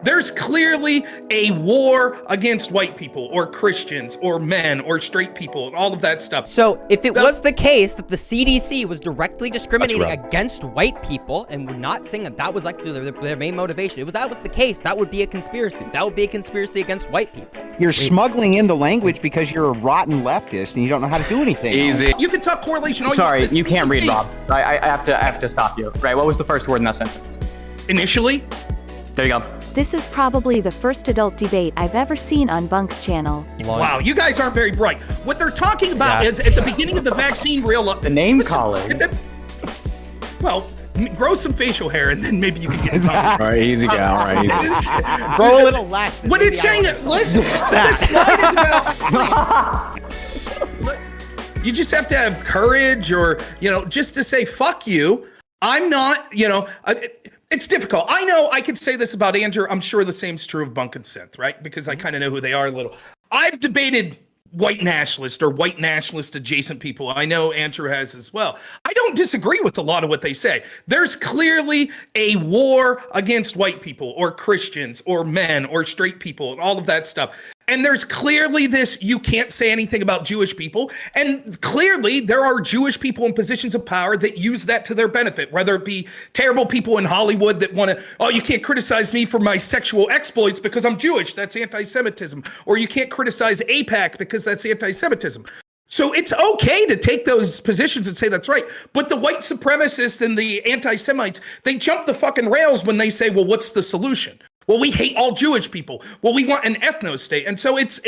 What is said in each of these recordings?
There's clearly a war against white people or Christians or men or straight people and all of that stuff. So if it was the case that the CDC was directly discriminating against white people and we're not saying that that was like their main motivation, if that was the case, that would be a conspiracy. That would be a conspiracy against white people. You're smuggling in the language because you're a rotten leftist and you don't know how to do anything. Easy. You can talk correlation. Sorry, you can't read, Rob. I have to stop you. Right, what was the first word in that sentence? Initially? There you go. This is probably the first adult debate I've ever seen on Bunk's channel. Wow, you guys aren't very bright. What they're talking about is at the beginning of the vaccine the name calling. Well, grow some facial hair and then maybe you can get it. All right, easy guy. All right, easy. Grow a little less. What it's saying is, listen, this slide is about, you just have to have courage or, just to say, fuck you. I'm not, it's difficult. I know I could say this about Andrew. I'm sure the same's true of Bunk and Sinthe, right? Because I kind of know who they are a little. I've debated white nationalist or white nationalist adjacent people. I know Andrew has as well. I don't disagree with a lot of what they say. There's clearly a war against white people or Christians or men or straight people and all of that stuff. And there's clearly this, you can't say anything about Jewish people. And clearly there are Jewish people in positions of power that use that to their benefit, whether it be terrible people in Hollywood that want to, oh, you can't criticize me for my sexual exploits because I'm Jewish. That's anti-Semitism. Or you can't criticize AIPAC because that's anti-Semitism. So it's okay to take those positions and say that's right. But the white supremacists and the anti-Semites, they jump the fucking rails when they say, well, what's the solution? Well, we hate all Jewish people. Well, we want an ethno state. And so it's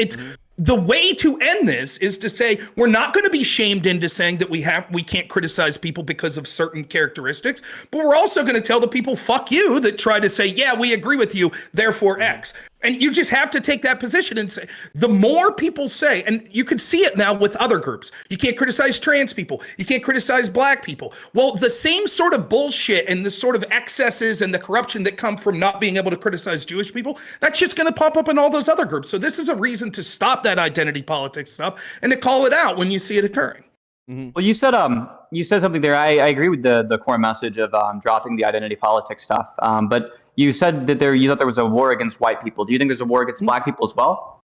the way to end this is to say, we're not going to be shamed into saying that we can't criticize people because of certain characteristics, but we're also going to tell the people, fuck you, that try to say, yeah, we agree with you, therefore X. And you just have to take that position and say, the more people say, and you can see it now with other groups, you can't criticize trans people, you can't criticize black people. Well, the same sort of bullshit and the sort of excesses and the corruption that come from not being able to criticize Jewish people, that's just going to pop up in all those other groups. So this is a reason to stop that identity politics stuff and to call it out when you see it occurring. Mm-hmm. Well, you said something there. I agree with the core message of dropping the identity politics stuff. But you said that you thought there was a war against white people. Do you think there's a war against black people as well?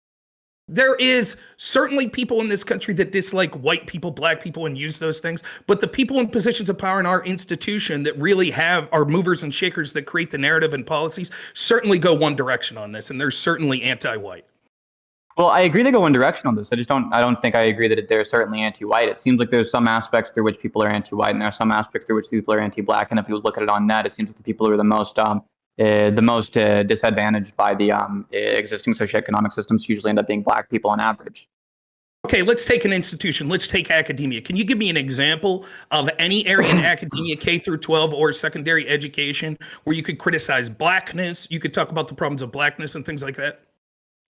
There is certainly people in this country that dislike white people, black people, and use those things. But the people in positions of power in our institution that really are movers and shakers that create the narrative and policies certainly go one direction on this. And they're certainly anti-white. Well, I agree they go one direction on this. I don't think I agree that they're certainly anti-white. It seems like there's some aspects through which people are anti-white, and there are some aspects through which people are anti-black. And if you look at it on net, it seems like the people who are the most disadvantaged by the existing socioeconomic systems usually end up being black people on average. Okay, let's take an institution. Let's take academia. Can you give me an example of any area in academia, K through 12 or secondary education, where you could criticize blackness? You could talk about the problems of blackness and things like that.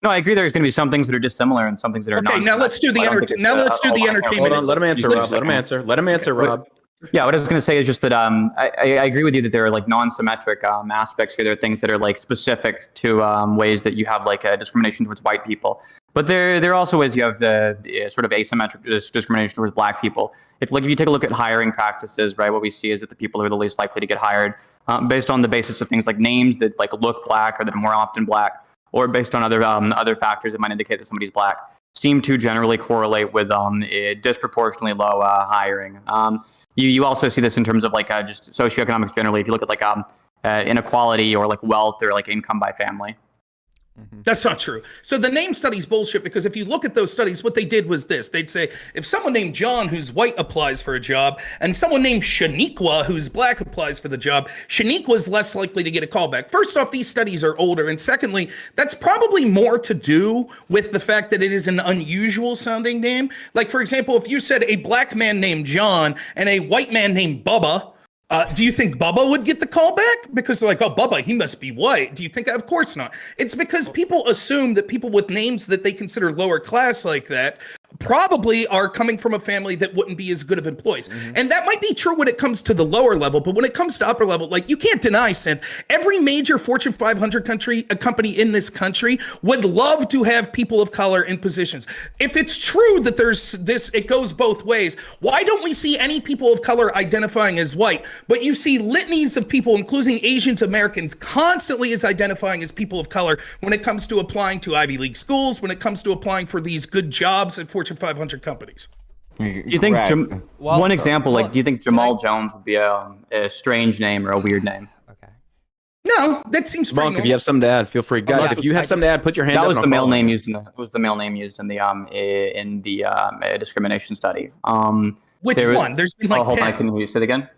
No, I agree. There's going to be some things that are dissimilar and some things that are not. Okay, now let's do the entertainment. Hold on, let him answer, Rob. Let him answer, Rob. Yeah, what I was going to say is just that I agree with you that there are like non-symmetric aspects here. There are things that are like specific to ways that you have like discrimination towards white people. But there are also ways you have the sort of asymmetric discrimination towards black people. If you take a look at hiring practices, right, what we see is that the people who are the least likely to get hired based on the basis of things like names that like look black or that are more often black, or based on other factors that might indicate that somebody's black, seem to generally correlate with disproportionately low hiring. You also see this in terms of like just socioeconomics generally. If you look at like inequality or like wealth or like income by family. That's not true. So the name study's bullshit, because if you look at those studies, what they did was this. They'd say, if someone named John who's white applies for a job, and someone named Shaniqua who's black applies for the job, Shaniqua's less likely to get a callback. First off, these studies are older. And secondly, that's probably more to do with the fact that it is an unusual sounding name. Like, for example, if you said a black man named John and a white man named Bubba, do you think Bubba would get the call back? Because they're like, oh, Bubba, he must be white. Do you think that? Of course not. It's because people assume that people with names that they consider lower class like that probably are coming from a family that wouldn't be as good of employees. And that might be true when it comes to the lower level, but when it comes to upper level, like you can't deny, Sinthe, every major Fortune 500 company in this country would love to have people of color in positions. If it's true that there's this, it goes both ways, why don't we see any people of color identifying as white? But you see litanies of people, including Asians Americans, constantly as identifying as people of color when it comes to applying to Ivy League schools, when it comes to applying for these good jobs at Fortune 500 companies. Do you think one example, like, do you think Jamal Jones would be a strange name or a weird name? Okay. No, that seems pretty Bunk, if you have something to add, feel free, guys. If you have something to add, put your hand up. That was the male name used in the discrimination study. Which one? There's been like 10. Hold on, can you say it again?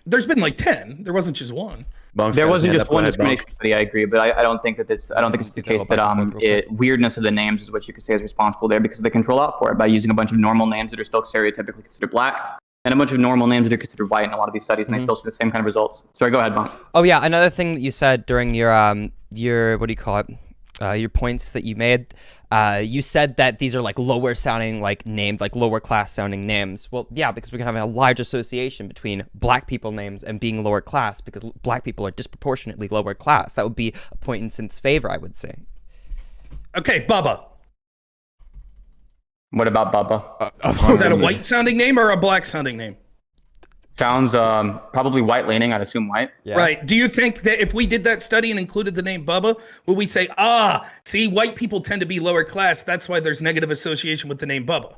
There's been like 10. There wasn't just one. Bunk's There got his wasn't hand just up. Go one ahead, discrimination Bunk. study. I agree, but I don't think that I don't think it's the case that weirdness of the names is what you could say is responsible there, because they control out for it by using a bunch of normal names that are still stereotypically considered black and a bunch of normal names that are considered white in a lot of these studies, and they still see the same kind of results. Sorry, go ahead, Bunk. Oh yeah, another thing that you said during your what do you call it? Your points that you made. You said that these are like lower sounding like names, like lower class sounding names. Well, yeah, because we can have a large association between black people names and being lower class, because black people are disproportionately lower class. That would be a point in Sinthe's favor, I would say. Okay, Bubba. What about Bubba? Is that a white sounding name or a black sounding name? Sounds probably white leaning. I'd assume white. Yeah. Right. Do you think that if we did that study and included the name Bubba, would we say, see, white people tend to be lower class, that's why there's negative association with the name Bubba?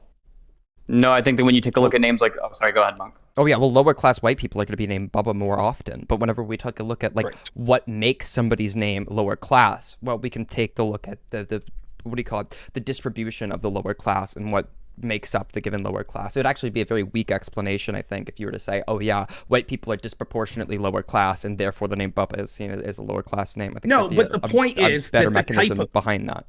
No, I think that when you take a look at names like, oh, sorry, go ahead, Bunk. Oh yeah, well, lower class white people are going to be named Bubba more often. But whenever we take a look at like what makes somebody's name lower class, well, we can take the look at the what do you call it? The distribution of the lower class and what makes up the given lower class. It would actually be a very weak explanation, I think, if you were to say, oh yeah, white people are disproportionately lower class and therefore the name Bubba is seen as a lower class name. I think no, but the point is better that the mechanism type of, behind that.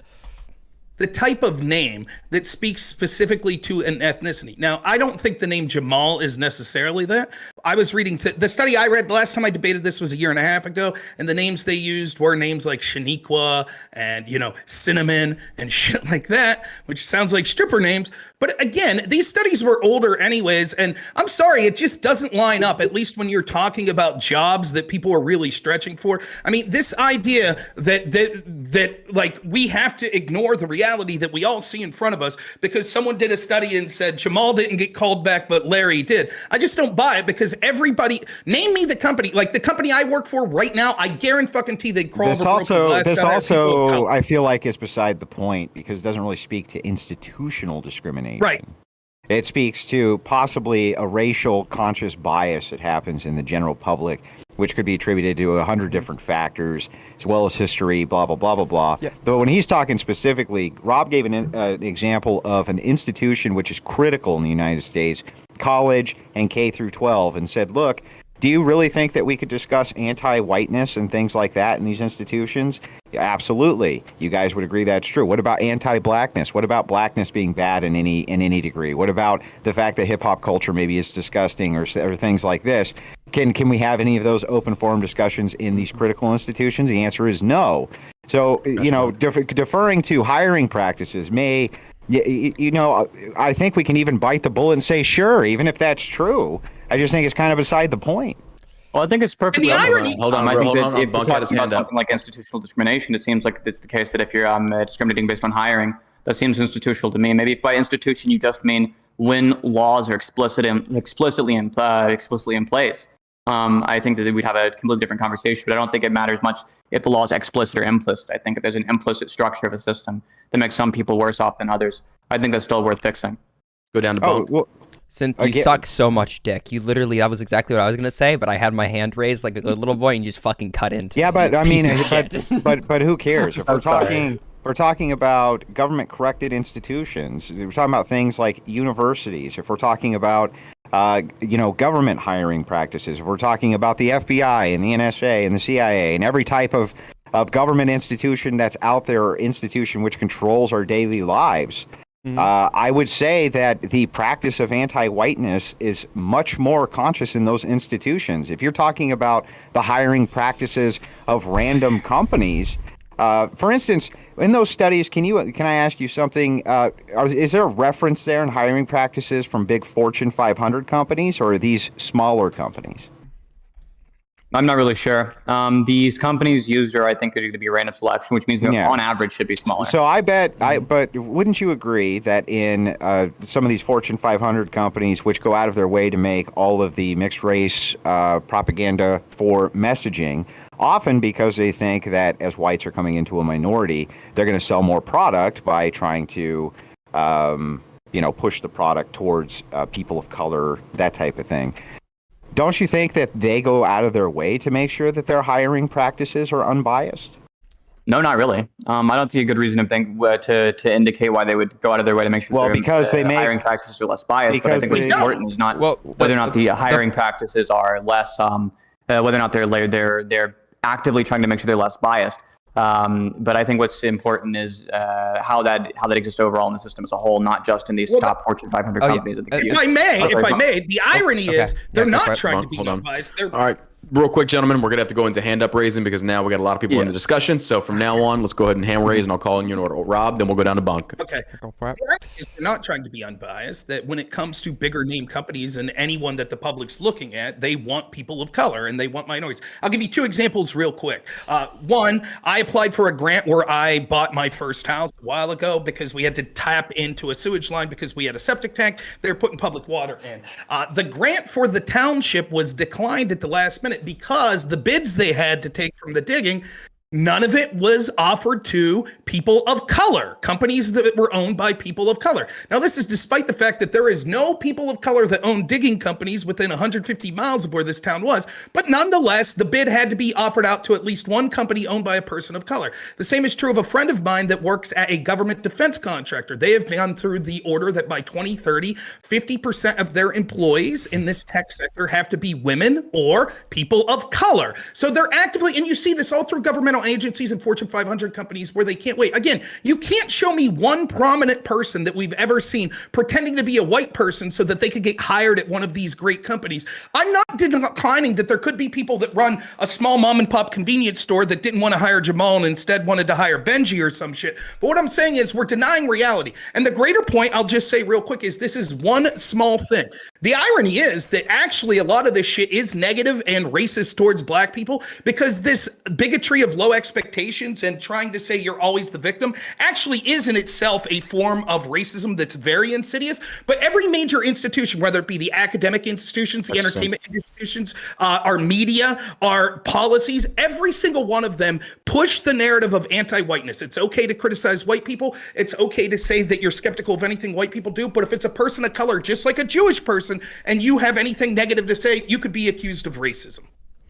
The type of name that speaks specifically to an ethnicity. Now, I don't think the name Jamal is necessarily that. I was reading the study I read the last time I debated this was a year and a half ago, and the names they used were names like Shaniqua and, Cinnamon and shit like that, which sounds like stripper names. But again, these studies were older anyways, and I'm sorry, it just doesn't line up, at least when you're talking about jobs that people are really stretching for. I mean, this idea that like we have to ignore the reality that we all see in front of us because someone did a study and said Jamal didn't get called back, but Larry did. I just don't buy it, because everybody, name me the company, like the company I work for right now, I guarantee they'd crawl over broken glass. This also, I feel like, is beside the point, because it doesn't really speak to institutional discrimination. Right. It speaks to possibly a racial conscious bias that happens in the general public, which could be attributed to 100 different factors, as well as history, blah, blah, blah, blah, blah. Yeah. But when he's talking specifically, Rob gave an example of an institution which is critical in the United States, college and K through 12, and said, look, do you really think that we could discuss anti-whiteness and things like that in these institutions? Yeah, absolutely. You guys would agree that's true. What about anti-blackness? What about blackness being bad in any degree? What about the fact that hip hop culture maybe is disgusting or things like this? Can we have any of those open forum discussions in these critical institutions? The answer is no. So, deferring to hiring practices may, I think we can even bite the bullet and say, sure, even if that's true. I just think it's kind of beside the point. Well, I think it's perfectly. Hold on. I think Hold on. if Bunk you had talk his about hand up. something like institutional discrimination, it seems like it's the case that if you're discriminating based on hiring, that seems institutional to me. Maybe if by institution you just mean when laws are explicitly in place. I think that we'd have a completely different conversation, but I don't think it matters much if the law is explicit or implicit. I think if there's an implicit structure of a system that makes some people worse off than others, I think that's still worth fixing. Go down to Bunk. Sinthe, you suck so much dick. You literally, that was exactly what I was going to say, but I had my hand raised like a little boy and you just fucking cut into Yeah, it, but I mean, but who cares? If we're talking about government corrected institutions, we're talking about things like universities, if we're talking about government hiring practices, if we're talking about the FBI and the NSA and the CIA and every type of government institution that's out there, or institution which controls our daily lives, I would say that the practice of anti-whiteness is much more conscious in those institutions. If you're talking about the hiring practices of random companies, for instance, in those studies, can I ask you something? Is there a reference there in hiring practices from big Fortune 500 companies, or are these smaller companies? I'm not really sure. These companies used are, I think, are going to be random selection, which means they on average should be smaller. So but wouldn't you agree that in some of these Fortune 500 companies, which go out of their way to make all of the mixed race propaganda for messaging, often because they think that as whites are coming into a minority, they're going to sell more product by trying to, push the product towards people of color, that type of thing. Don't you think that they go out of their way to make sure that their hiring practices are unbiased? No, not really. I don't see a good reason to think to indicate why they would go out of their way to make sure because they make hiring practices are less biased. But I think what's important is not whether or not the hiring practices are less, whether or not they're actively trying to make sure they're less biased. But I think what's important is how that exists overall in the system as a whole, not just in these top Fortune 500 companies. If I may, the irony is they're not trying to be unbiased. All right. Real quick, gentlemen, we're going to have to go into hand up raising because now we got a lot of people in the discussion. So from now on, let's go ahead and hand raise, and I'll call in your order. Rob, then we'll go down to Bunk. Okay. They're not trying to be unbiased. That when it comes to bigger name companies and anyone that the public's looking at, they want people of color and they want minorities. I'll give you two examples real quick. One, I applied for a grant where I bought my first house a while ago because we had to tap into a sewage line because we had a septic tank. They were putting public water in. The grant for the township was declined at the last minute because the bids they had to take from the digging, none of it was offered to people of color, companies that were owned by people of color. Now, this is despite the fact that there is no people of color that own digging companies within 150 miles of where this town was. But nonetheless, the bid had to be offered out to at least one company owned by a person of color. The same is true of a friend of mine that works at a government defense contractor. They have gone through the order that by 2030, 50% of their employees in this tech sector have to be women or people of color. So they're actively, and you see this all through governmental agencies and Fortune 500 companies where they can't wait. Again, you can't show me one prominent person that we've ever seen pretending to be a white person so that they could get hired at one of these great companies. I'm not declining that there could be people that run a small mom and pop convenience store that didn't want to hire Jamal and instead wanted to hire Benji or some shit. But what I'm saying is we're denying reality. And the greater point I'll just say real quick is this is one small thing. The irony is that actually a lot of this shit is negative and racist towards black people because this bigotry of low expectations and trying to say you're always the victim actually is in itself a form of racism that's very insidious. But every major institution, whether it be the academic institutions, the entertainment institutions, our media, our policies, every single one of them push the narrative of anti-whiteness. It's okay to criticize white people. It's okay to say that you're skeptical of anything white people do. But if it's a person of color, just like a Jewish person, and you have anything negative to say, you could be accused of racism.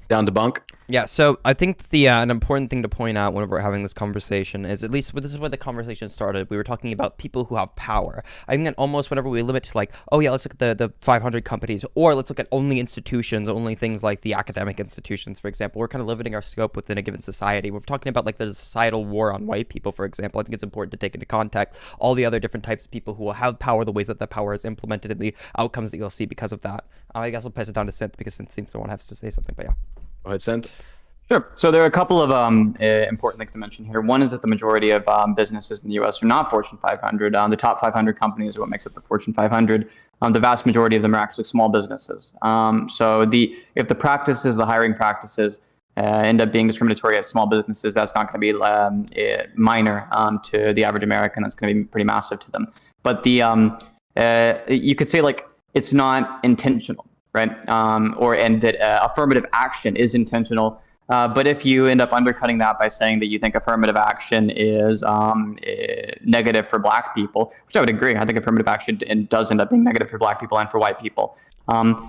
Down to Bunk. Yeah, so I think the an important thing to point out whenever we're having this conversation is, at least this is where the conversation started, we were talking about people who have power. I think that almost whenever we limit to like, oh yeah, let's look at the 500 companies, or let's look at only institutions, only things like the academic institutions, for example, we're kind of limiting our scope within a given society. We're talking about like the societal war on white people, for example. I think it's important to take into context all the other different types of people who will have power, the ways that that power is implemented, and the outcomes that you'll see because of that. I guess I'll pass it down to Sinthe because Sinthe seems to want to have to say something, but yeah. Go ahead, Sinthe. Sure. So there are a couple of important things to mention here. One is that the majority of businesses in the U.S. are not Fortune 500. The top 500 companies are what makes up the Fortune 500. The vast majority of them are actually small businesses. So if the practices, the hiring practices, end up being discriminatory at small businesses, that's not going to be minor to the average American. That's going to be pretty massive to them. But you could say like it's not intentional, right? And that affirmative action is intentional. But if you end up undercutting that by saying that you think affirmative action is negative for black people, which I would agree, I think affirmative action does end up being negative for black people and for white people.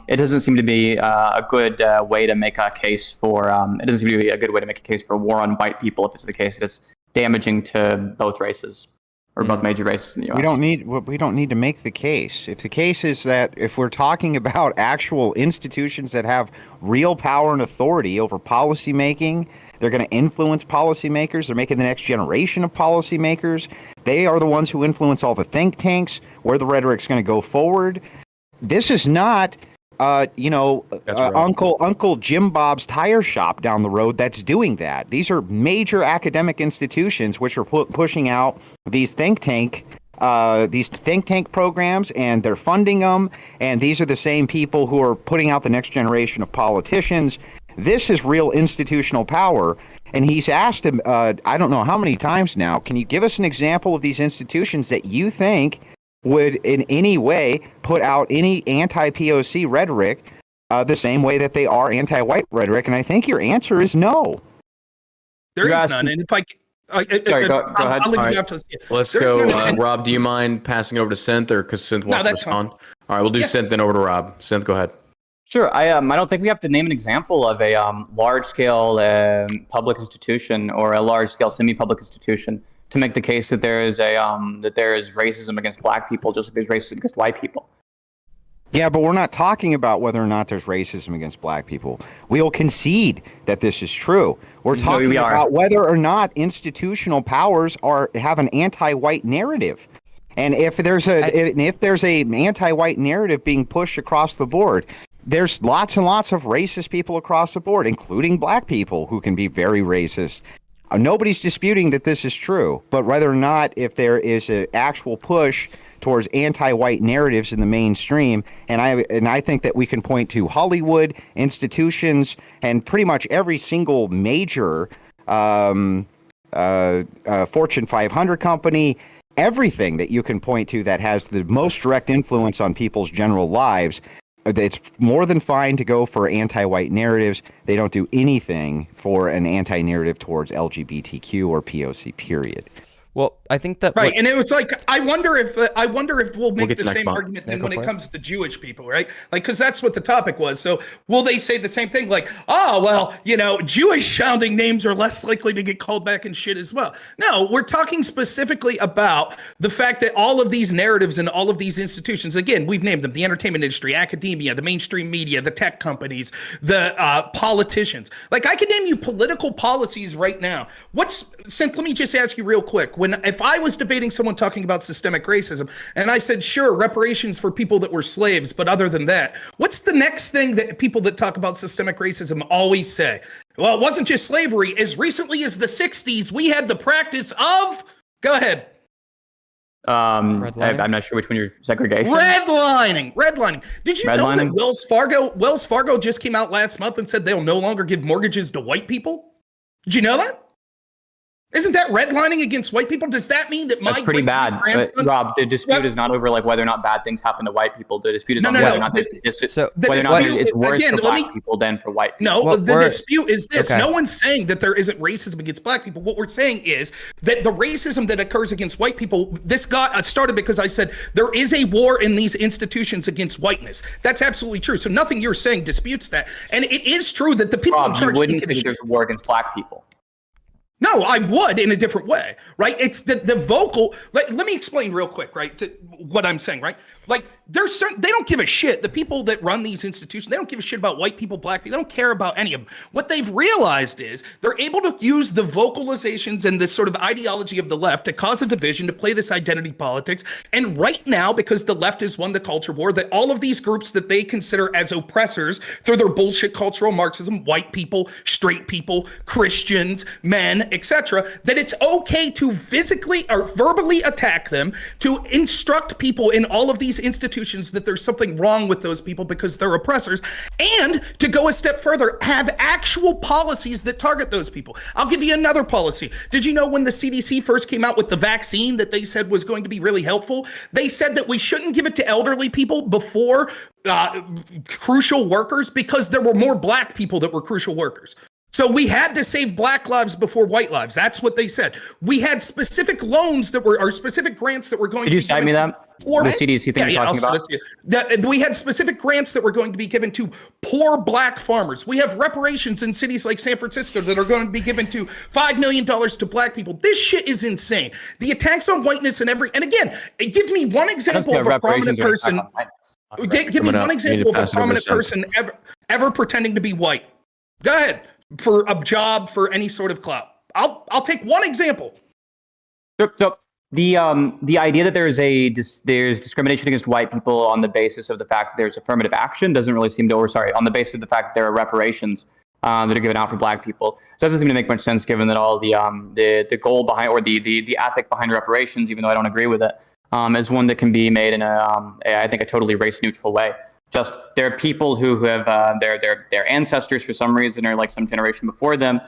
It doesn't seem to be a good way to make a case for. It doesn't seem to be a good way to make a case for war on white people. If it's the case, it's damaging to both races. Or both major races in the U.S. We don't need to make the case. If the case is that if we're talking about actual institutions that have real power and authority over policy making, they're going to influence policymakers. They're making the next generation of policymakers. They are the ones who influence all the think tanks, where the rhetoric's going to go forward. This is not Uncle Jim Bob's tire shop down the road that's doing that. These are major academic institutions which are pushing out these think tank programs, and they're funding them. And these are the same people who are putting out the next generation of politicians. This is real institutional power. And he's asked him, I don't know how many times now, can you give us an example of these institutions that you think would in any way put out any anti-POC rhetoric the same way that they are anti-white rhetoric? And I think your answer is no. There is none. And if Sorry, go ahead. I'll leave All you right. up to this. Let's There's go. none. Rob, do you mind passing it over to Sinthe, or because Sinthe wants to respond? Fine. All right, we'll do Sinthe, then over to Rob. Sinthe, go ahead. Sure. I don't think we have to name an example of a large-scale public institution or a large-scale semi-public institution to make the case that there is racism against black people, just like there's racism against white people. Yeah, but we're not talking about whether or not there's racism against black people. We'll concede that this is true. We're talking about whether or not institutional powers have an anti-white narrative. And if there's a anti-white narrative being pushed across the board, there's lots and lots of racist people across the board, including black people who can be very racist. Nobody's disputing that this is true, but whether or not if there is an actual push towards anti-white narratives in the mainstream, and I think that we can point to Hollywood, institutions, and pretty much every single major Fortune 500 company, everything that you can point to that has the most direct influence on people's general lives. It's more than fine to go for anti-white narratives. They don't do anything for an anti-narrative towards LGBTQ or POC, period. Well, I think that right, and it was like I wonder if we'll make the same argument then when it for comes to Jewish people, right? Like, because that's what the topic was. So will they say the same thing? Like, oh well, Jewish sounding names are less likely to get called back and shit as well. No, we're talking specifically about the fact that all of these narratives and all of these institutions, again, we've named them: the entertainment industry, academia, the mainstream media, the tech companies, the politicians. Like, I could name you political policies right now. Sinthe, let me just ask you real quick. If I was debating someone talking about systemic racism, and I said, sure, reparations for people that were slaves, but other than that, what's the next thing that people that talk about systemic racism always say? Well, it wasn't just slavery. As recently as the 60s, we had the practice of, go ahead. I'm not sure which one you're segregation. Redlining. Did you know that Wells Fargo just came out last month and said they'll no longer give mortgages to white people? Did you know that? Isn't that redlining against white people? Does that mean that That's pretty bad? But Rob, the dispute is not over like whether or not bad things happen to white people. The dispute is on whether or not it's worse for black people than for white people. No, the dispute is this. Okay. No one's saying that there isn't racism against black people. What we're saying is that the racism that occurs against white people, this got started because I said there is a war in these institutions against whiteness. That's absolutely true. So nothing you're saying disputes that. And it is true that the people in charge wouldn't say there's a war against black people. No, I would in a different way, right? It's the vocal. Let me explain real quick, right? To what I'm saying, right? Like they don't give a shit. The people that run these institutions, they don't give a shit about white people, black people. They don't care about any of them. What they've realized is they're able to use the vocalizations and this sort of ideology of the left to cause a division, to play this identity politics. And right now, because the left has won the culture war, that all of these groups that they consider as oppressors through their bullshit cultural Marxism, white people, straight people, Christians, men, etc., that it's okay to physically or verbally attack them, to instruct people in all of these institutions that there's something wrong with those people because they're oppressors, and to go a step further, have actual policies that target those people. I'll give you another policy. Did you know when the CDC first came out with the vaccine that they said was going to be really helpful? They said that we shouldn't give it to elderly people before crucial workers because there were more black people that were crucial workers. So we had to save black lives before white lives. That's what they said. We had specific loans or specific grants that were going to be given. Could you cite me that? The CDC thing you're talking about? That we had specific grants that were going to be given to poor black farmers. We have reparations in cities like San Francisco that are going to be given to $5 million to black people. This shit is insane. The attacks on whiteness and again, give me one example of a prominent person. Give me one example of a prominent person ever pretending to be white. Go ahead. For a job, for any sort of clout. I'll take one example. So The idea that there's discrimination against white people on the basis of the fact that there's affirmative action doesn't really seem to, or sorry, on the basis of the fact that there are reparations that are given out for black people, doesn't seem to make much sense given that all the goal behind, or the ethic behind reparations, even though I don't agree with it, is one that can be made in I think a totally race neutral way. Just there are people who have their ancestors for some reason, or like some generation before them,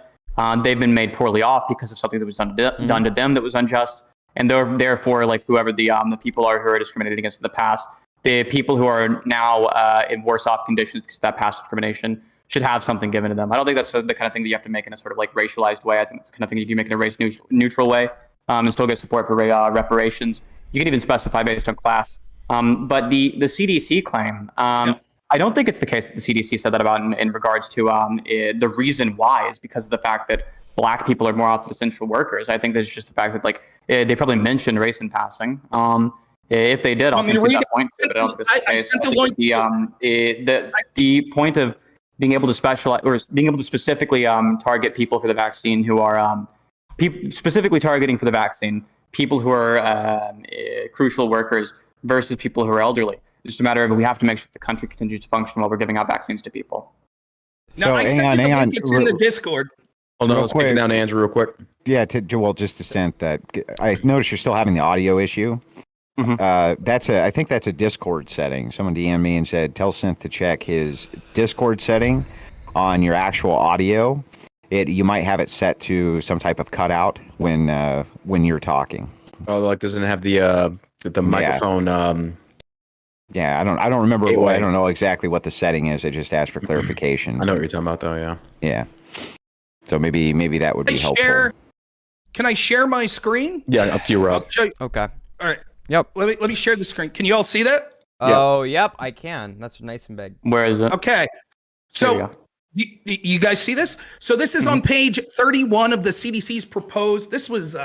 they've been made poorly off because of something that was done to them that was unjust. And therefore, like whoever the people are who are discriminated against in the past, the people who are now in worse off conditions because of that past discrimination should have something given to them. I don't think that's the kind of thing that you have to make in a sort of like racialized way. I think it's the kind of thing you can make in a race neutral way and still get support for reparations. You can even specify based on class. But the CDC claim, I don't think it's the case that the CDC said that about in regards to the reason why is because of the fact that black people are more often essential workers. I think there's just the fact that like they probably mentioned race in passing. If they did, I'll concede that point. But I don't think this is the case. The point of being able to specialize or being able to specifically target people for the vaccine who are specifically targeting for the vaccine people who are crucial workers versus people who are elderly. It's just a matter of we have to make sure the country continues to function while we're giving out vaccines to people. Now, I sent you the link. It's in the Discord. Hold on, let's get down to Andrew real quick. Yeah, just to send that. I noticed you're still having the audio issue. Mm-hmm. I think that's a Discord setting. Someone DM'd me and said, tell Sinthe to check his Discord setting on your actual audio. You might have it set to some type of cutout when you're talking. Oh, like doesn't it have the microphone? Yeah, I don't remember. I don't know exactly what the setting is. I just asked for clarification. I know what you're talking about, though. Yeah. Yeah. So maybe that would be helpful. Can I share my screen? Yeah, up to you, Rob. Okay. All right. Yep. Let me share the screen. Can you all see that? Oh, yep, I can. That's nice and big. Where is it? Okay. So you guys see this? So this is on page 31 of the CDC's proposed. This was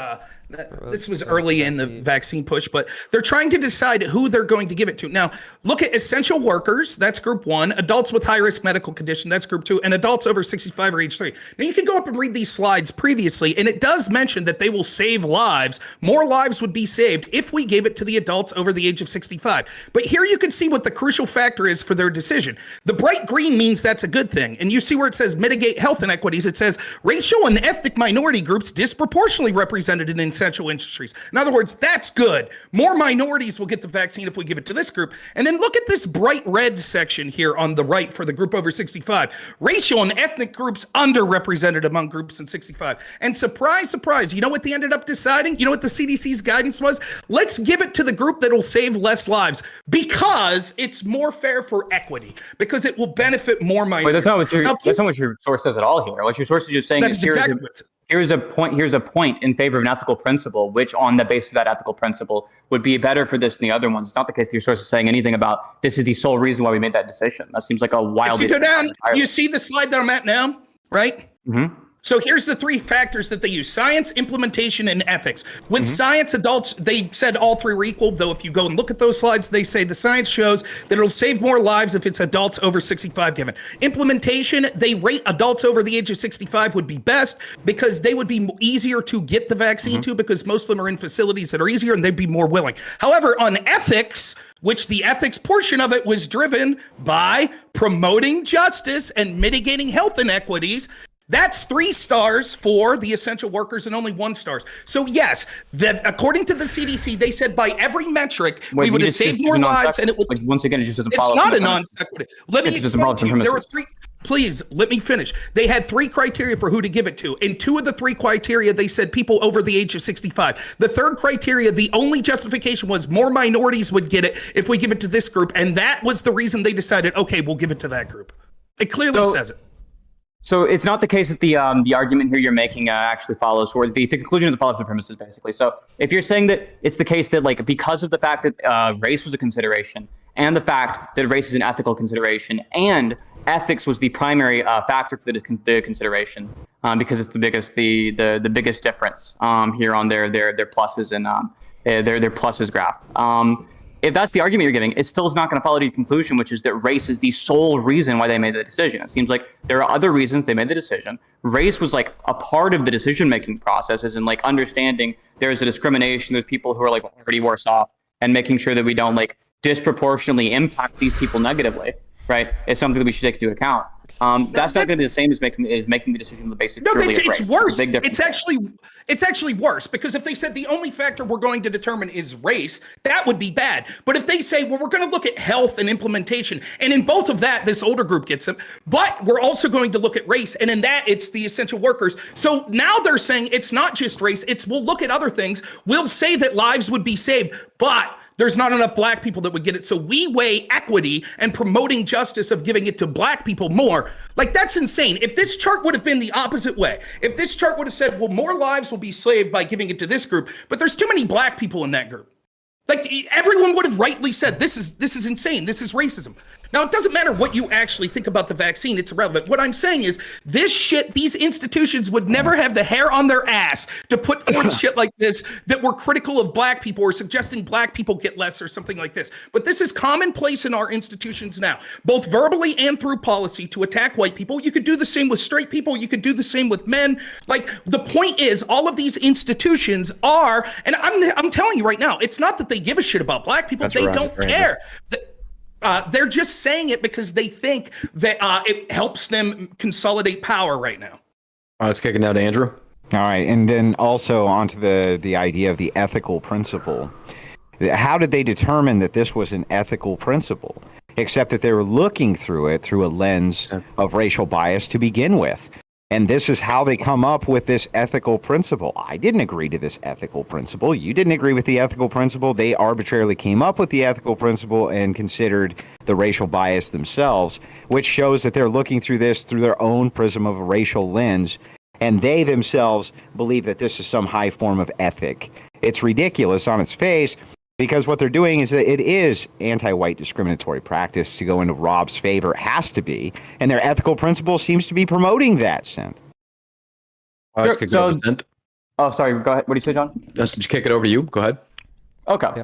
early in the vaccine push, but they're trying to decide who they're going to give it to. Now, look at essential workers. That's group 1. Adults with high-risk medical condition. That's group 2. And adults over 65 or age 3. Now, you can go up and read these slides previously, and it does mention that they will save lives. More lives would be saved if we gave it to the adults over the age of 65. But here you can see what the crucial factor is for their decision. The bright green means that's a good thing. And you see where it says mitigate health inequities. It says racial and ethnic minority groups disproportionately represented in essential industries. In other words, that's good. More minorities will get the vaccine if we give it to this group. And then look at this bright red section here on the right for the group over 65. Racial and ethnic groups underrepresented among groups in 65. And surprise, surprise, you know what they ended up deciding? You know what the CDC's guidance was? Let's give it to the group that will save less lives because it's more fair for equity, because it will benefit more minorities. Wait, that's not what your source says at all here. What your source is just saying is here's a point in favor of an ethical principle, which on the basis of that ethical principle would be better for this than the other ones. It's not the case that your source is saying anything about this is the sole reason why we made that decision. That seems like a wild. If you go down, you see the slide that I'm at now, right? Mm-hmm. So here's the 3 factors that they use: science, implementation, and ethics. With science, adults, they said all 3 were equal, though if you go and look at those slides, they say the science shows that it'll save more lives if it's adults over 65 given. Implementation, they rate adults over the age of 65 would be best because they would be easier to get the vaccine to, because most of them are in facilities that are easier and they'd be more willing. However, on ethics, which the ethics portion of it was driven by promoting justice and mitigating health inequities, that's 3 stars for the essential workers and only 1 star. So yes, that according to the CDC, they said by every metric, we would have saved more lives, and it would. Once again, it just doesn't follow. It's not a non sequitur. Let me explain to you. There were 3. Please let me finish. They had 3 criteria for who to give it to. In 2 of the 3 criteria, they said people over the age of 65. The 3rd criteria, the only justification was more minorities would get it if we give it to this group, and that was the reason they decided, okay, we'll give it to that group. It clearly says it. So it's not the case that the argument here you're making actually follows towards the conclusion of the follow-up premises, basically. So if you're saying that it's the case that, like, because of the fact that race was a consideration, and the fact that race is an ethical consideration, and ethics was the primary factor for the consideration, because it's the biggest difference here on their pluses and their pluses graph. If that's the argument you're giving, it still is not going to follow to your conclusion, which is that race is the sole reason why they made the decision. It seems like there are other reasons they made the decision. Race was like a part of the decision-making process, as in like understanding there's a discrimination, there's people who are like already worse off, and making sure that we don't like disproportionately impact these people negatively, right, is something that we should take into account. That's not going to be the same as making the decision on the basis. No, it's worse. It's It's actually worse, because if they said the only factor we're going to determine is race, that would be bad. But if they say, well, we're going to look at health and implementation, and in both of that, this older group gets them, but we're also going to look at race, and in that, it's the essential workers. So now they're saying it's not just race, it's we'll look at other things. We'll say that lives would be saved, but there's not enough black people that would get it. So we weigh equity and promoting justice of giving it to black people more. Like, that's insane. If this chart would have been the opposite way, if this chart would have said, well, more lives will be saved by giving it to this group, but there's too many black people in that group. Like, everyone would have rightly said, this is insane. This is racism. Now, it doesn't matter what you actually think about the vaccine. It's irrelevant. What I'm saying is this shit, these institutions would never have the hair on their ass to put forth shit like this that were critical of black people or suggesting black people get less or something like this. But this is commonplace in our institutions now, both verbally and through policy, to attack white people. You could do the same with straight people. You could do the same with men. Like, the point is, all of these institutions are, and I'm telling you right now, it's not that they give a shit about black people. They don't care. They're just saying it because they think that it helps them consolidate power right now. All right, let's kick it now to Andrew. All right, and then also onto the idea of the ethical principle. How did they determine that this was an ethical principle? Except that they were looking through it through a lens of racial bias to begin with. And this is how they come up with this ethical principle. I didn't agree to this ethical principle. You didn't agree with the ethical principle. They arbitrarily came up with the ethical principle and considered the racial bias themselves, which shows that they're looking through this through their own prism of a racial lens. And they themselves believe that this is some high form of ethic. It's ridiculous on its face, because what they're doing is that it is anti-white discriminatory practice to go into Rob's favor. It has to be. And their ethical principle seems to be promoting that, Sinthe. Oh, sorry. Go ahead. What do you say, John? Just kick it over to you. Go ahead. Okay.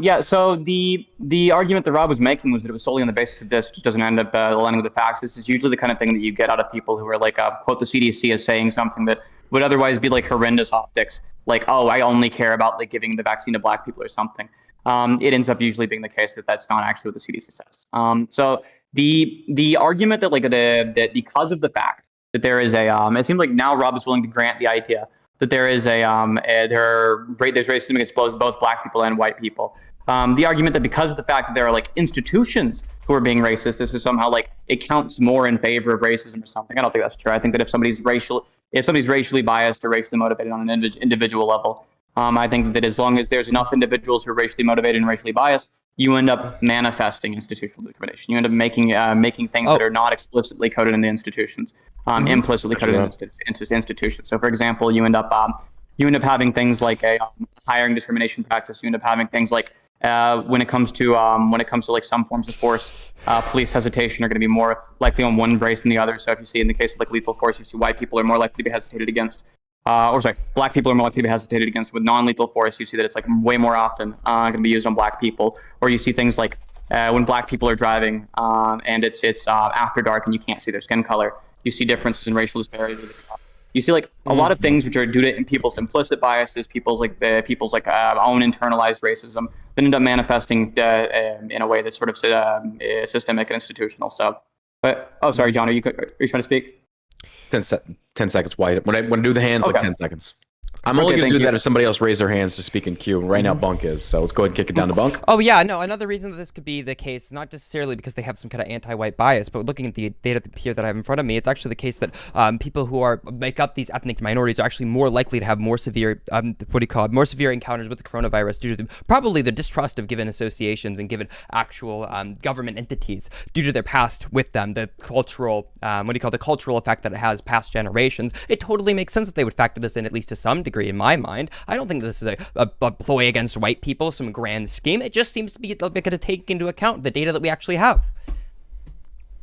Yeah. So the argument that Rob was making was that it was solely on the basis of this, just doesn't end up aligning with the facts. This is usually the kind of thing that you get out of people who are like, quote the CDC as saying something that would otherwise be like horrendous optics. Like, oh, I only care about like giving the vaccine to black people or something. It ends up usually being the case that that's not actually what the CDC says. So the argument that that because of the fact that there is a it seems like now Rob is willing to grant the idea that there is there's racism against both black people and white people. The argument that because of the fact that there are like institutions who are being racist, this is somehow like it counts more in favor of racism or something. I don't think that's true. I think that if somebody's racially biased or racially motivated on an individual level, I think that as long as there's enough individuals who are racially motivated and racially biased, you end up manifesting institutional discrimination. You end up making things that are not explicitly coded in the institutions, implicitly coded in institutions. So, for example, you end up having things like a hiring discrimination practice. You end up having things like when it comes to like some forms of force, police hesitation are going to be more likely on one race than the other. So if you see in the case of like lethal force, you see white people are more likely to be hesitated against, black people are more likely to be hesitated against. With non-lethal force, you see that it's like way more often going to be used on black people. Or you see things like when black people are driving and it's after dark and you can't see their skin color, you see differences in racial disparities. You see like a lot of things which are due to people's implicit biases, people's own internalized racism that end up manifesting in a way that's sort of systemic and institutional. So, but sorry, John, are you trying to speak? 10 seconds, White. When I do the hands, like 10 seconds. I'm only going to do that if somebody else raise their hands to speak in queue. Right now, Bunk is. So let's go ahead and kick it down to Bunk. Oh, yeah. No, another reason that this could be the case is not necessarily because they have some kind of anti-white bias, but looking at the data here that I have in front of me, it's actually the case that people who make up these ethnic minorities are actually more likely to have more severe, more severe encounters with the coronavirus due to probably the distrust of given associations and given actual government entities due to their past with them, the cultural, the cultural effect that it has past generations. It totally makes sense that they would factor this in at least to some degree. In my mind, I don't think this is a ploy against white people, some grand scheme. It just seems to be a bit to take into account the data that we actually have.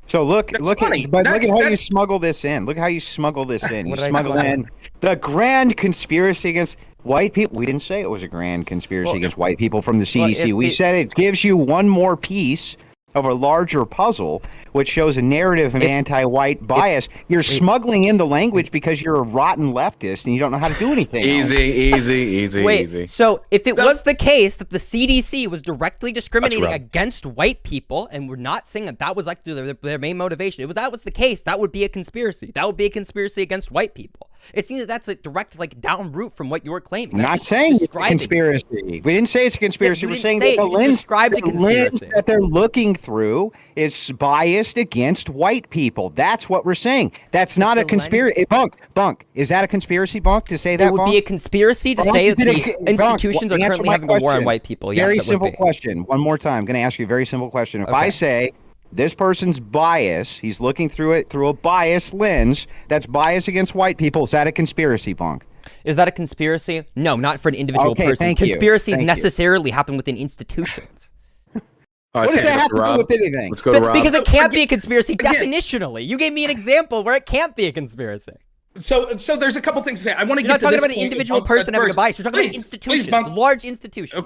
So look at how you smuggle this in. Look how you smuggle this in. You smuggle in the grand conspiracy against white people. We didn't say it was a grand conspiracy against white people from the CDC. We said it gives you one more piece of a larger puzzle, which shows a narrative of anti-white bias. You're smuggling in the language because you're a rotten leftist and you don't know how to do anything. Easy. So if it was the case that the CDC was directly discriminating against white people, and we're not saying that that was like their main motivation, if that was the case, that would be a conspiracy. That would be a conspiracy against white people. It seems that that's a direct down route from what you're claiming. I'm not saying it's a conspiracy. We didn't say it's a conspiracy. We're saying that the lens that they're looking through is biased against white people. That's what we're saying. That's not a conspiracy. Bunk, is that a conspiracy, Bunk, to say that? It would be a conspiracy to say that the institutions are currently having a war on white people. Yes, very simple question. One more time. I'm going to ask you a very simple question. If I say this person's bias, he's looking through it through a biased lens that's biased against white people, is that a conspiracy, Bunk? Is that a conspiracy? No, not for an individual person. Conspiracies necessarily happen within institutions. What does that have to do with anything? Let's go to Rob. Because it can't be a conspiracy definitionally. You gave me an example where it can't be a conspiracy. So there's a couple things to say. I want to You're get to not this talking about an individual person having a bias. You're talking about institutions, large institutions.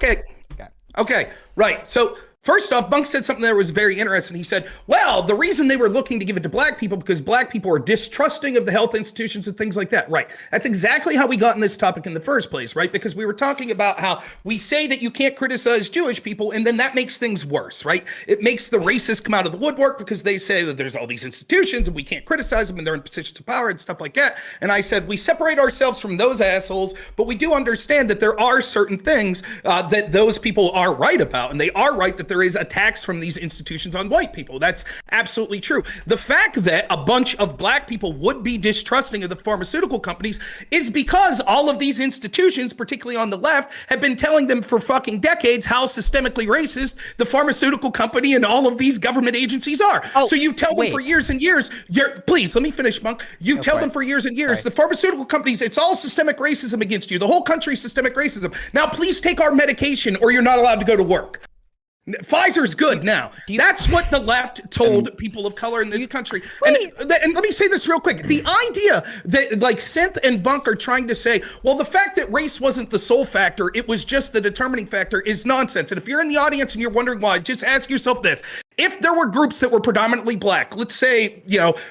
Okay, right. So first off, Bunk said something that was very interesting. He said, well, the reason they were looking to give it to black people because black people are distrusting of the health institutions and things like that. Right. That's exactly how we got in this topic in the first place, right? Because we were talking about how we say that you can't criticize Jewish people, and then that makes things worse, right? It makes the racists come out of the woodwork because they say that there's all these institutions and we can't criticize them and they're in positions of power and stuff like that. And I said, we separate ourselves from those assholes, but we do understand that there are certain things that those people are right about. And they are right that there is attacks from these institutions on white people. That's absolutely true. The fact that a bunch of black people would be distrusting of the pharmaceutical companies is because all of these institutions, particularly on the left, have been telling them for fucking decades how systemically racist the pharmaceutical company and all of these government agencies are. So you tell them for years and years, please let me finish, Monk. You tell them for years and years, the pharmaceutical companies, it's all systemic racism against you. The whole country's systemic racism. Now please take our medication or you're not allowed to go to work. Pfizer's good now. That's what the left told people of color in this country. And let me say this real quick. The idea that like Sinthe and Bunk are trying to say, well, the fact that race wasn't the sole factor, it was just the determining factor is nonsense. And if you're in the audience and you're wondering why, just ask yourself this. If there were groups that were predominantly black, let's say,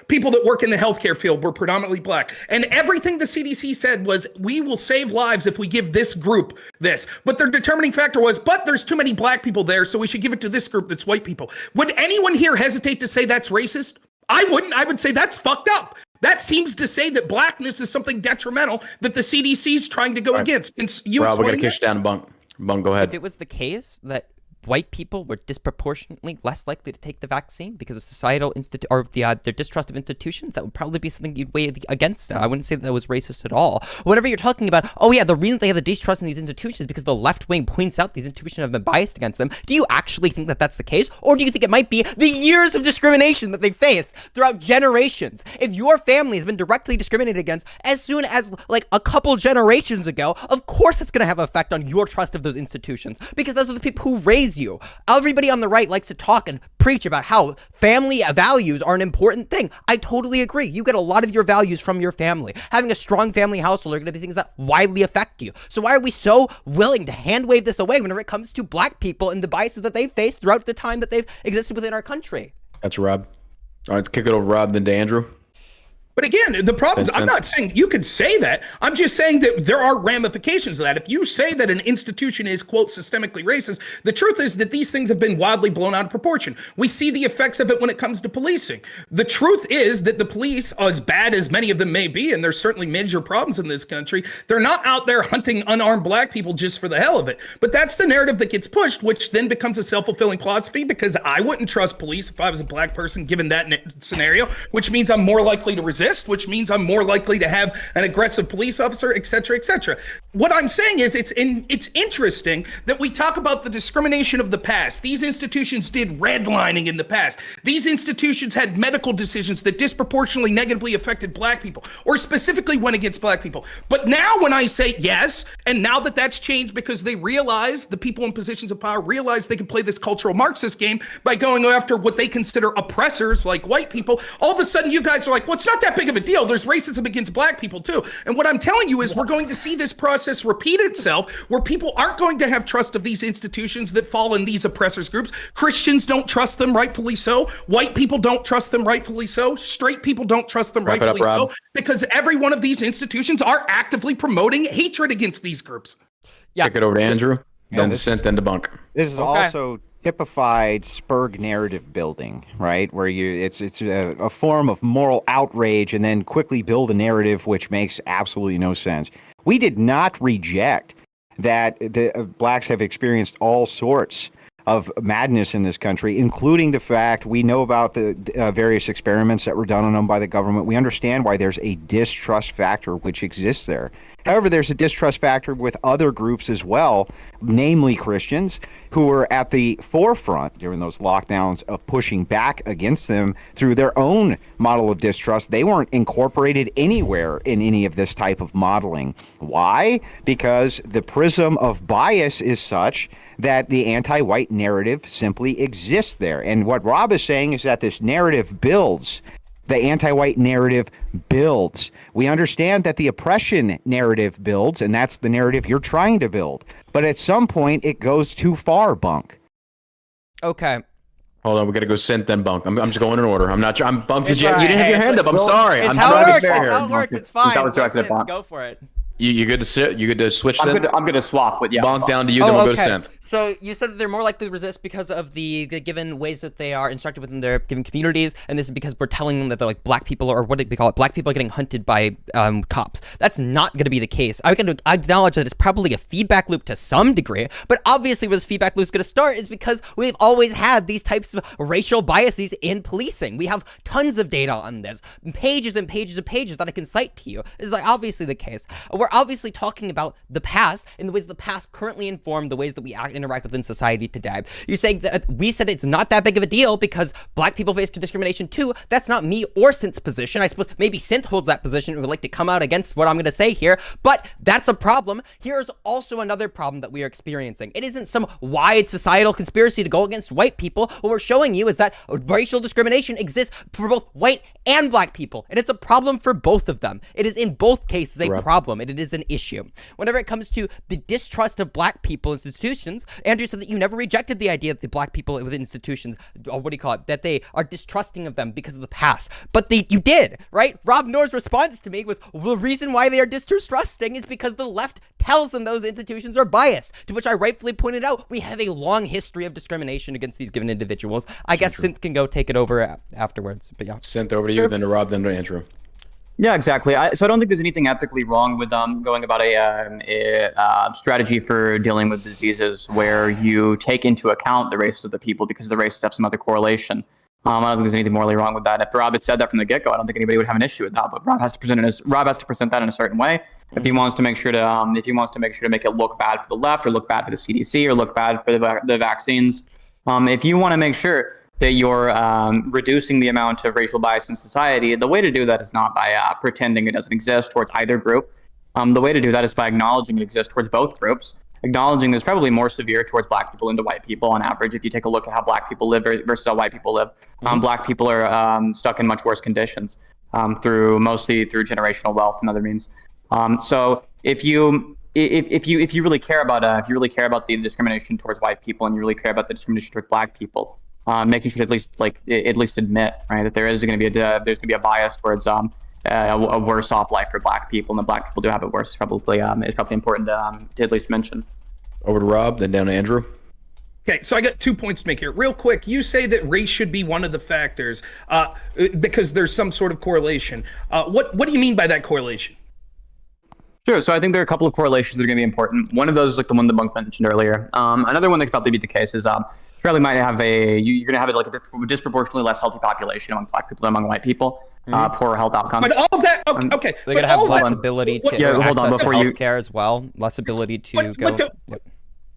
people that work in the healthcare field were predominantly black, and everything the CDC said was, we will save lives if we give this group this. But their determining factor was, but there's too many black people there, so we should give it to this group that's white people. Would anyone here hesitate to say that's racist? I wouldn't. I would say that's fucked up. That seems to say that blackness is something detrimental that the CDC is trying to go against. And you Rob, we're going to kick you down to Bunk. Bunk, go ahead. If it was the case that white people were disproportionately less likely to take the vaccine because of societal their distrust of institutions, that would probably be something you'd weigh against. I wouldn't say that was racist at all. Whenever you're talking about, the reason they have the distrust in these institutions is because the left wing points out these institutions have been biased against them. Do you actually think that that's the case? Or do you think it might be the years of discrimination that they faced throughout generations? If your family has been directly discriminated against as soon as like a couple generations ago, of course it's going to have an effect on your trust of those institutions, because those are the people who raise you. Everybody on the right likes to talk and preach about how family values are an important thing. I totally agree. You get a lot of your values from your family. Having a strong family household are going to be things that widely affect you. So why are we so willing to hand wave this away whenever it comes to black people and the biases that they've faced throughout the time that they've existed within our country? That's Rob. All right, let's kick it over Rob, then to Andrew. But again, the problem is, I'm not saying you could say that. I'm just saying that there are ramifications of that. If you say that an institution is, quote, systemically racist, the truth is that these things have been wildly blown out of proportion. We see the effects of it when it comes to policing. The truth is that the police, as bad as many of them may be, and there's certainly major problems in this country, they're not out there hunting unarmed black people just for the hell of it. But that's the narrative that gets pushed, which then becomes a self-fulfilling prophecy, because I wouldn't trust police if I was a black person given that scenario, which means I'm more likely to resist, which means I'm more likely to have an aggressive police officer, et cetera, et cetera. What I'm saying is it's interesting that we talk about the discrimination of the past. These institutions did redlining in the past. These institutions had medical decisions that disproportionately negatively affected black people, or specifically went against black people. But now when I say yes, and now that that's changed because they realize, the people in positions of power realize they can play this cultural Marxist game by going after what they consider oppressors like white people, all of a sudden you guys are like, well, it's not that that big of a deal. There's racism against black people too. And what I'm telling you is we're going to see this process repeat itself where people aren't going to have trust of these institutions that fall in these oppressors groups. Christians don't trust them, rightfully so. White people don't trust them, rightfully so. Straight people don't trust them, rightfully so. Because every one of these institutions are actively promoting hatred against these groups. Yeah. Kick it over to Andrew, then to Sinthe, then to Bunk. This is also typified Spurg narrative building, right? Where it's a form of moral outrage and then quickly build a narrative which makes absolutely no sense. We did not reject that the blacks have experienced all sorts of madness in this country, including the fact we know about the various experiments that were done on them by the government. We understand why there's a distrust factor which exists there. However, there's a distrust factor with other groups as well, namely Christians, who were at the forefront during those lockdowns of pushing back against them through their own model of distrust. They weren't incorporated anywhere in any of this type of modeling. Why? Because the prism of bias is such that the anti-white narrative simply exists there. And what Rob is saying is that this narrative builds. The anti-white narrative builds. We understand that the oppression narrative builds, and that's the narrative you're trying to build. But at some point, it goes too far, Bunk. Okay. Hold on, we gotta go Sinthe, then Bunk. I'm just going in order. I'm not. I'm Bunk. You It's all right. didn't have your Hey, hand it's up. I'm sorry. It's I'm how trying it to works. be fair It's here. how it works. It's fine. That was directed at Listen, Bunk. go for it. You good to sit? You good to switch? I'm Then good to swap with Bunk down to you. Then we'll go to Sinthe. So you said that they're more likely to resist because of the given ways that they are instructed within their given communities, and this is because we're telling them that they're like black people, or what do we call it? Black people are getting hunted by cops. That's not going to be the case. I can acknowledge that it's probably a feedback loop to some degree, but obviously where this feedback loop is going to start is because we've always had these types of racial biases in policing. We have tons of data on this, pages and pages and pages that I can cite to you. This is like obviously the case. We're obviously talking about the past and the ways the past currently inform the ways that we interact within society today. You say that we said it's not that big of a deal because black people face discrimination too. That's not me or Sinthe's position. I suppose maybe Sinthe holds that position and would like to come out against what I'm going to say here, but that's a problem. Here's also another problem that we are experiencing. It isn't some wide societal conspiracy to go against white people. What we're showing you is that racial discrimination exists for both white and black people, and it's a problem for both of them. It is in both cases a problem, and it is an issue. Whenever it comes to the distrust of black people institutions, Andrew said that you never rejected the idea that the black people within institutions, or what do you call it, that they are distrusting of them because of the past. But you did, right? Rob Noerr's response to me was, well, the reason why they are distrusting is because the left tells them those institutions are biased, to which I rightfully pointed out we have a long history of discrimination against these given individuals. I guess Sinthe can go take it over afterwards, but yeah. Sinthe over to you, then to Rob, then to Andrew. Yeah, exactly. So I don't think there's anything ethically wrong with going about a strategy for dealing with diseases where you take into account the races of the people because the races have some other correlation. I don't think there's anything morally wrong with that. If Rob had said that from the get-go, I don't think anybody would have an issue with that. But Rob has to present that in a certain way. If he wants to make sure to make it look bad for the left, or look bad for the CDC, or look bad for the vaccines, if you want to make sure that you're reducing the amount of racial bias in society, the way to do that is not by pretending it doesn't exist towards either group. The way to do that is by acknowledging it exists towards both groups, acknowledging it's probably more severe towards black people than to white people on average. If you take a look at how black people live versus how white people live, black people are stuck in much worse conditions mostly through generational wealth and other means. So if you really care about the discrimination towards white people, and you really care about the discrimination towards black people, making sure to at least admit, right, that there's going to be a bias towards a worse off life for black people, and the black people do have it worse. It's probably important to at least mention. Over to Rob, then down to Andrew. Okay, so I got 2 points to make here. Real quick, you say that race should be one of the factors because there's some sort of correlation. What do you mean by that correlation? Sure. So I think there are a couple of correlations that are going to be important. One of those is like the one that Bunk mentioned earlier. Another one that could probably be the case is probably might have you're going to have a disproportionately less healthy population among black people than among white people. Poorer health outcomes. But all of that, okay. They're going to have less ability to hold on, access before healthcare as well. Less ability to go.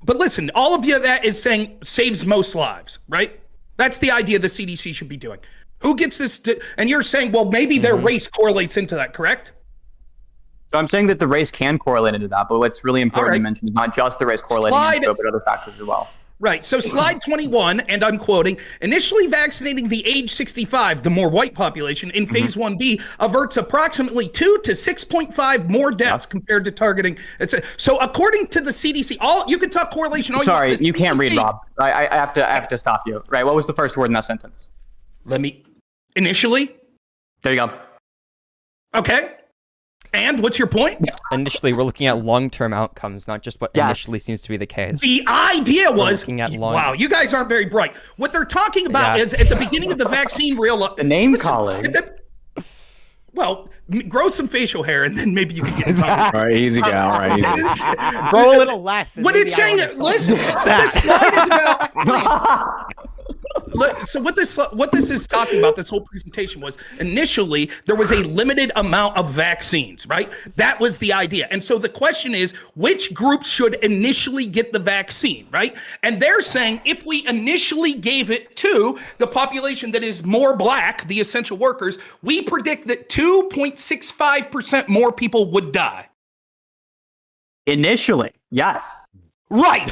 But listen, all of that is saying saves most lives, right? That's the idea the CDC should be doing. Who gets this? And you're saying, well, maybe their race correlates into that, correct? So I'm saying that the race can correlate into that, but what's really important to mention is not just the race correlating into it, but other factors as well. Right. So slide 21, and I'm quoting, initially vaccinating the age 65, the more white population in phase 1B averts approximately 2 to 6.5 more deaths compared to targeting. So according to the CDC, you can talk correlation. Sorry, you can't read, Rob. I have to stop you. Right. What was the first word in that sentence? Initially. There you go. Okay. And what's your point? Initially, we're looking at long-term outcomes, not just what initially seems to be the case. The idea was, wow, you guys aren't very bright. What they're talking about is at the beginning of the vaccine the name calling. Well, grow some facial hair and then maybe you can get it. All right, easy, gal. All right, easy. Grow a little less. What it's saying, listen, this slide is about. So what this is talking about, this whole presentation was initially there was a limited amount of vaccines, right? That was the idea. And so the question is, which groups should initially get the vaccine, right? And they're saying if we initially gave it to the population that is more black, the essential workers, we predict that 2.65% more people would die. Initially, yes. Right.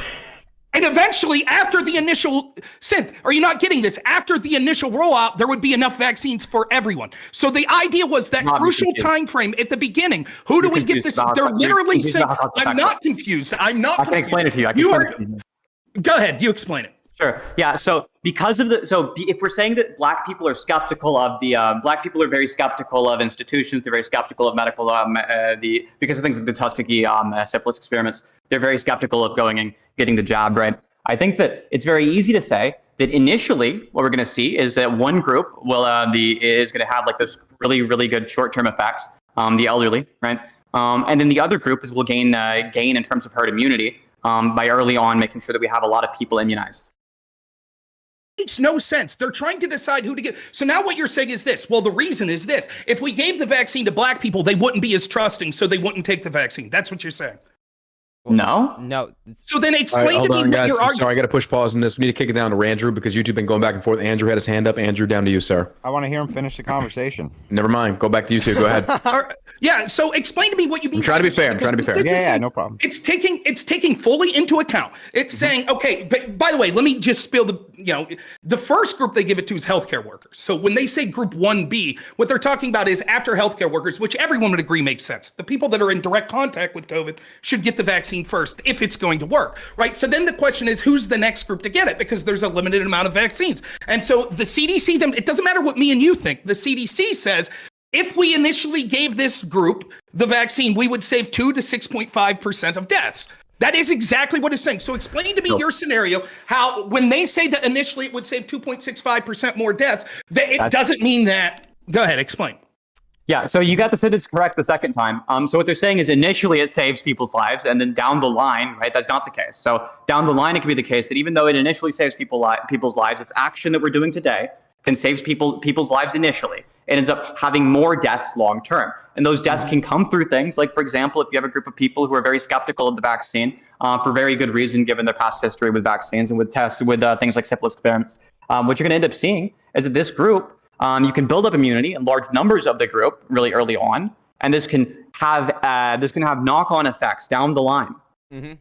And eventually, after the initial Sinthe, are you not getting this? After the initial rollout, there would be enough vaccines for everyone. So the idea was that crucial time frame at the beginning. Who do we get this? They're literally saying, I'm not confused. I'm not. I can explain it to you. I can explain it to you. Go ahead. You explain it. Sure. Yeah. So because of if we're saying that black people are skeptical of black people are very skeptical of institutions, they're very skeptical of medical, because of things like the Tuskegee syphilis experiments, they're very skeptical of going and getting the jab, right? I think that it's very easy to say that initially what we're going to see is that one group is going to have like those really, really good short-term effects, the elderly, right? And then the other group will gain in terms of herd immunity by early on making sure that we have a lot of people immunized. Makes no sense. They're trying to decide who to get. So now what you're saying is this. Well, the reason is this. If we gave the vaccine to black people, they wouldn't be as trusting, so they wouldn't take the vaccine. That's what you're saying. No. So then explain to me what you're arguing. Sorry, I got to push pause on this. We need to kick it down to Andrew because YouTube been going back and forth. Andrew had his hand up. Andrew, down to you, sir. I want to hear him finish the conversation. Never mind. Go back to YouTube. Go ahead. Yeah. So explain to me what you mean. I'm trying to be fair. Yeah, no problem. It's taking fully into account. It's saying, okay, but by the way, let me just spill the first group they give it to is healthcare workers. So when they say group 1B, what they're talking about is after healthcare workers, which everyone would agree makes sense. The people that are in direct contact with COVID should get the vaccine first if it's going to work, right? So then the question is, who's the next group to get it? Because there's a limited amount of vaccines. And so the CDC, it doesn't matter what me and you think. The CDC says, if we initially gave this group the vaccine, we would save 2 to 6.5% of deaths. That is exactly what it's saying. So explain to me your scenario, how when they say that initially it would save 2.65% more deaths, that it doesn't mean that. Go ahead, explain. Yeah, so you got the sentence correct the second time. So what they're saying is initially it saves people's lives, and then down the line, right, that's not the case. So down the line, it could be the case that even though it initially saves people's lives, this action that we're doing today can save people's lives initially. It ends up having more deaths long term. And those deaths can come through things like, for example, if you have a group of people who are very skeptical of the vaccine for very good reason, given their past history with vaccines and with tests with things like syphilis experiments, what you're going to end up seeing is that this group, you can build up immunity in large numbers of the group really early on, and this can have knock-on effects down the line. Mm-hmm.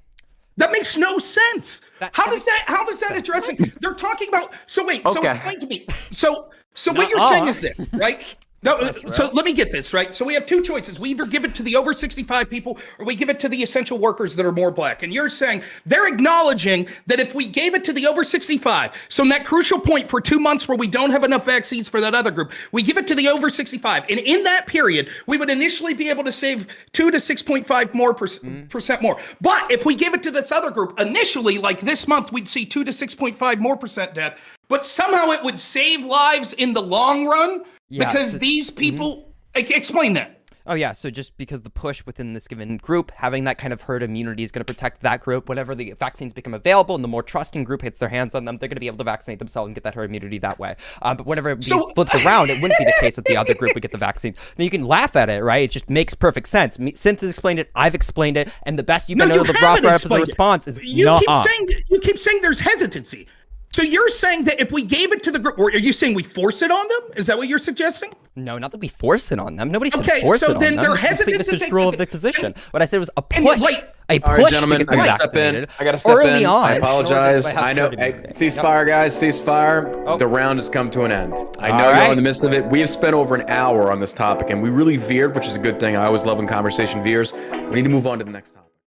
That makes no sense. How does that address it? They're talking about. So wait. Okay. So explain to me. So what you're saying is this, right? No, so let me get this, right? So we have two choices. We either give it to the over 65 people or we give it to the essential workers that are more black. And you're saying they're acknowledging that if we gave it to the over 65, so in that crucial point for 2 months where we don't have enough vaccines for that other group, we give it to the over 65. And in that period, we would initially be able to save 2 to 6.5 more percent more. But if we give it to this other group, initially, like this month, we'd see 2 to 6.5 more percent death. But somehow it would save lives in the long run. Yeah, because these people, explain that. Oh yeah, so just because the push within this given group, having that kind of herd immunity is going to protect that group. Whenever the vaccines become available and the more trusting group hits their hands on them, they're going to be able to vaccinate themselves and get that herd immunity that way. But whenever we flipped around, it wouldn't be the case that the other group would get the vaccines. Now you can laugh at it, right? It just makes perfect sense. Sinthe has explained it, I've explained it, and the best you can know the response is you keep saying there's hesitancy. So you're saying that if we gave it to the group, or are you saying we force it on them? Is that what you're suggesting? No, not that we force it on them. Nobody said Okay, force so it on then them. they're It's just hesitant to take misconstrual of the position. What I said was a And push. wait. A All push right, gentlemen, to get I them gotta step in. vaccinated I gotta step early in. on. I apologize. By how I know. 30 Hey, minutes. ceasefire, guys. Ceasefire. Oh. The round has come to an end. I know All you're right. in the midst of it. We have spent over an hour on this topic, and we really veered, which is a good thing. I always love when conversation veers. We need to move on to the next topic.